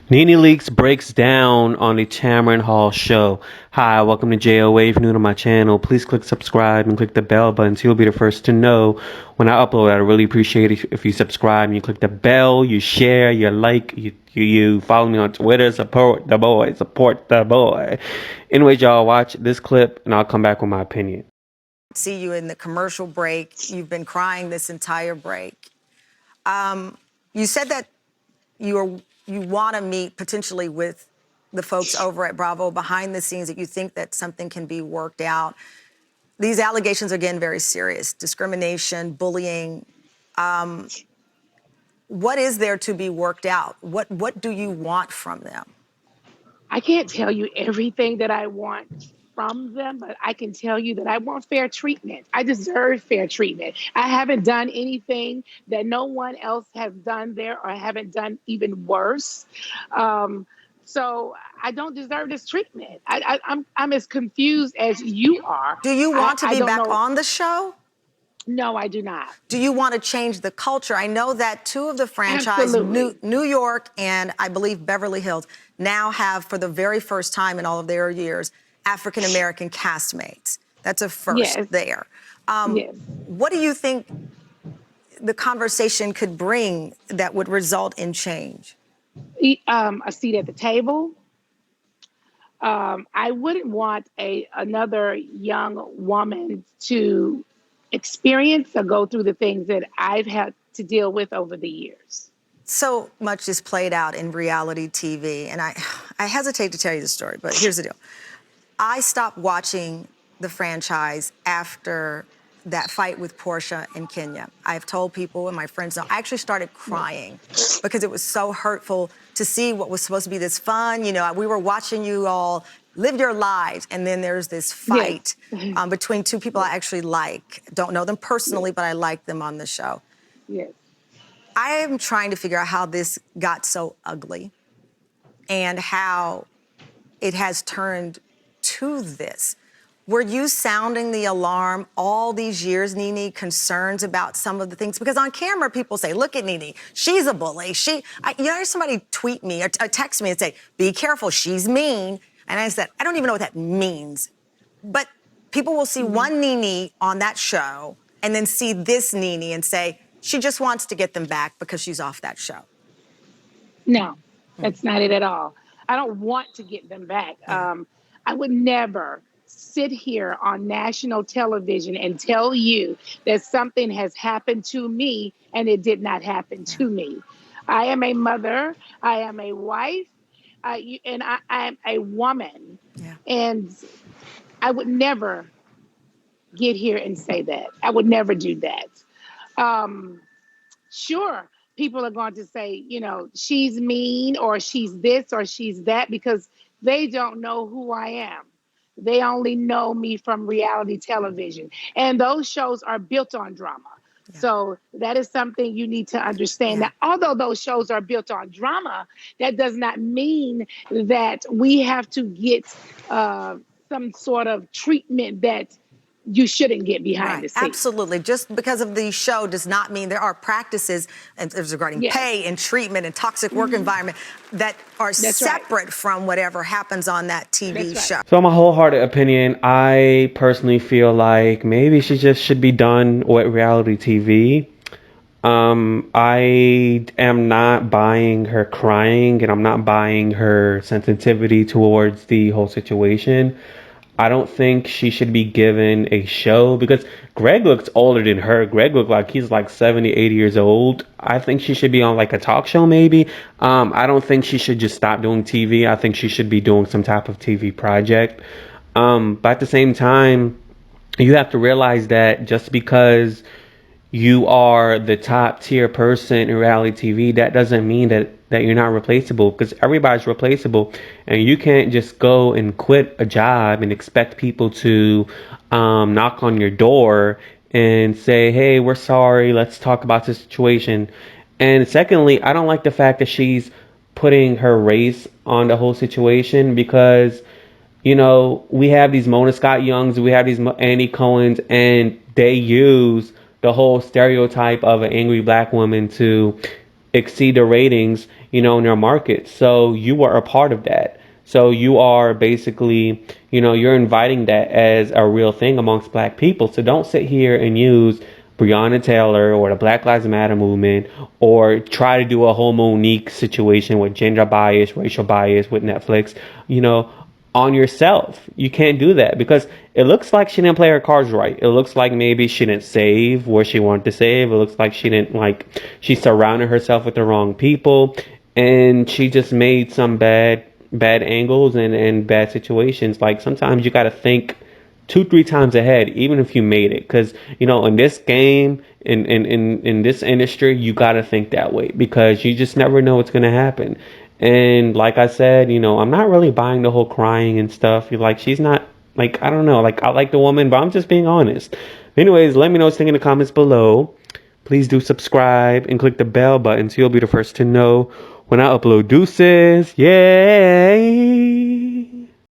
Nene Leakes breaks down on the Tamron Hall Show. Hi, welcome to D0WN. If you're new to my channel, please click subscribe and click the bell button so you'll be the first to know when I upload. I really appreciate it if you subscribe and you click the bell, you share, you like, you follow me on Twitter. Support the boy, support the boy. Anyways, y'all, watch this clip and I'll come back with my opinion. See you in the commercial break. You've been crying this entire break. You said that you want to meet potentially with the folks over at Bravo behind the scenes, that you think that something can be worked out. These allegations are, again, very serious. Discrimination, bullying. What is there to be worked out? What do you want from them? I can't tell you everything that I want from them, but I can tell you that I want fair treatment. I deserve fair treatment. I haven't done anything that no one else has done there, or haven't done even worse. So I don't deserve this treatment. I'm as confused as you are. Do you want to I be don't back know. on the show? No, I do not. Do you want to change the culture? I know that two of the franchise, Absolutely. New York and I believe Beverly Hills, now have, for the very first time in all of their years, African-American castmates. That's a first Yes. there. Yes. What do you think the conversation could bring that would result in change? A seat at the table. I wouldn't want another young woman to experience or go through the things that I've had to deal with over the years. So much is played out in reality TV, and I hesitate to tell you the story, but here's the deal. I stopped watching the franchise after that fight with Portia in Kenya. I've told people and my friends know, I actually started crying because it was so hurtful to see what was supposed to be this fun. You know, we were watching you all live your lives, and then there's this fight between two people I actually like. Don't know them personally, but I like them on the show. Yes. I am trying to figure out how this got so ugly and how it has turned to this. Were you sounding the alarm all these years, Nene, concerns about some of the things? Because on camera, people say, look at Nene, she's a bully. You know, somebody tweet me or text me and say, be careful, she's mean. And I said, I don't even know what that means. But people will see one Nene on that show and then see this Nene and say, she just wants to get them back because she's off that show. No, that's not it at all. I don't want to get them back. I would never sit here on national television and tell you that something has happened to me and it did not happen to me. I am a mother. I am a wife. And I am a woman. Yeah. And I would never get here and say that. I would never do that. Sure, people are going to say, you know, she's mean or she's this or she's that, because they don't know who I am. They only know me from reality television. And those shows are built on drama. Yeah. So that is something you need to understand. Yeah. That although those shows are built on drama, that does not mean that we have to get some sort of treatment that you shouldn't get behind the scenes. Absolutely. Just because of the show does not mean there are practices regarding pay and treatment and toxic work environment that are separate from whatever happens on that TV show. So my wholehearted opinion, I personally feel like maybe she just should be done with reality TV. I am not buying her crying, and I'm not buying her sensitivity towards the whole situation. I don't think she should be given a show because Greg looks older than her. Greg looks like he's like 70, 80 years old. I think she should be on like a talk show maybe. I don't think she should just stop doing TV. I think she should be doing some type of TV project. But at the same time, you have to realize that just because you are the top tier person in reality TV, that doesn't mean that you're not replaceable, because everybody's replaceable, and you can't just go and quit a job and expect people to knock on your door and say, hey, we're sorry, let's talk about the situation. And secondly, I don't like the fact that she's putting her race on the whole situation, because you know, we have these Mona Scott Youngs, we have these Annie Cohens, and they use the whole stereotype of an angry black woman to exceed the ratings, in their market. So you are a part of that. So you are basically, you're inviting that as a real thing amongst black people. So don't sit here and use Breonna Taylor or the Black Lives Matter movement, or try to do a whole Monique situation with gender bias, racial bias with Netflix, you know, on yourself. You can't do that because it looks like she didn't play her cards right. It looks like maybe she didn't save where she wanted to save. It looks like she surrounded herself with the wrong people, and she just made some bad angles and bad situations. Like, sometimes you got to think 2-3 times ahead, even if you made it, because in this game, in this industry, you got to think that way because you just never know what's going to happen. And like I said, I'm not really buying the whole crying and stuff. You're like, she's not, like, I don't know, like, I like the woman, but I'm just being honest. Anyways, let me know what you think in the comments below. Please do subscribe and click the bell button so you'll be the first to know when I upload. Deuces. Yay!